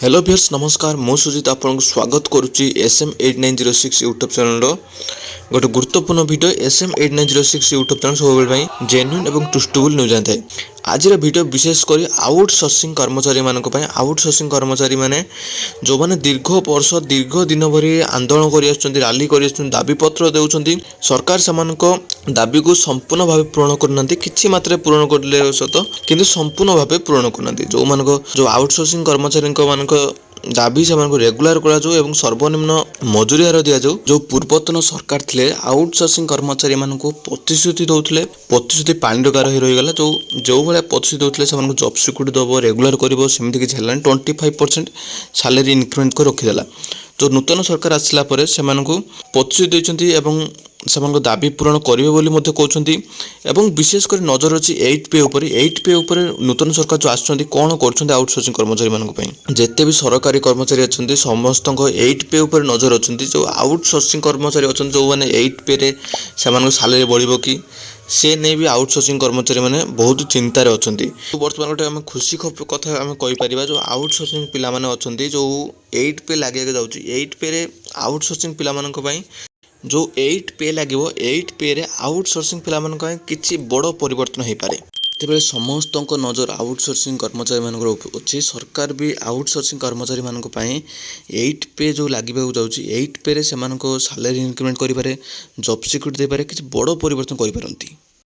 hello भियर्स नमस्कार मु सुजित आपन को स्वागत करुच्ची SM8906 यूट्यूब चैनल गोटे गुरुत्वपूर्ण वीडियो SM8906 यूट्यूब चैनल सब जेन्युइन और ट्रुथफुल न्यूज आए आज वीडियो विशेषकर आउटसोर्सिंग कर्मचारी मान आउटसोर्सिंग कर्मचारी माने जो मैंने दीर्घ वर्ष दीर्घ दिन भरी आंदोलन कर रैली कर दाबीपत्र देउछंती सरकार से दाबी को संपूर्ण भाव पूरण करना कि मात्रा पूरण करले सत किंतु संपूर्ण भाव पूरण करना जो आउटसोर्सिंग कर्मचारी मान दाबी से रेगुलर करा एवं सर्वनिम्न मजूरी हार दि जाऊ जो पूर्वतन सरकार थे आउटसोर्सिंग कर्मचारी मान प्रतिश्रुति दौले प्रतिश्रुति पानी डकार ही रहीगला जो भाया प्रतिश्रुति दौले से जॉब सिक्यूरिटी दब रेगुलर कर सेमती किसी है 25% सैलरी इंक्रीमेंट कर रखीदेला जो नूतन सरकार आसला से प्रतिश्रुति देते से दाबी पूरण करेंगे कहते एवं विशेषकर नजर अच्छी 8 पे उपर नूतन सरकार जो आसुँच कौन कर आउटसोर्सिंग कर्मचारी मानी जिते भी सरकारी कर्मचारी अच्छा समस्त 8 पे उपर नजर अच्छा जो आउटसोर्सिंग कर्मचारी अच्छा जो मैंने 8 पे से सैलरी बढ़ कि से नहीं भी आउटसोर्सिंग कर्मचारी मैंने बहुत चिंतार अच्छा बर्तमान गोटे आम खुशी कथा आम कहीपर जो आउटसोर्सिंग पिला माने अच्छा जो 8 पे लगे जाऊँगी 8 पे आउटसोर्सिंग पिला जो 8 पे लगे 8 पे रे आउटसोर्सिंग पिला किसी बड़ परिवर्तन हो पारे तेरे समस्त नजर आउटसोर्सिंग कर्मचारी मान अच्छे सरकार भी आउटसोर्सिंग कर्मचारी मान 8 पे जो लगे जाऊँगी 8 पे से सैलरी इंक्रीमेंट करें जॉब सिक्यूरिटी दे पारे किसी बड़ परिवर्तन कर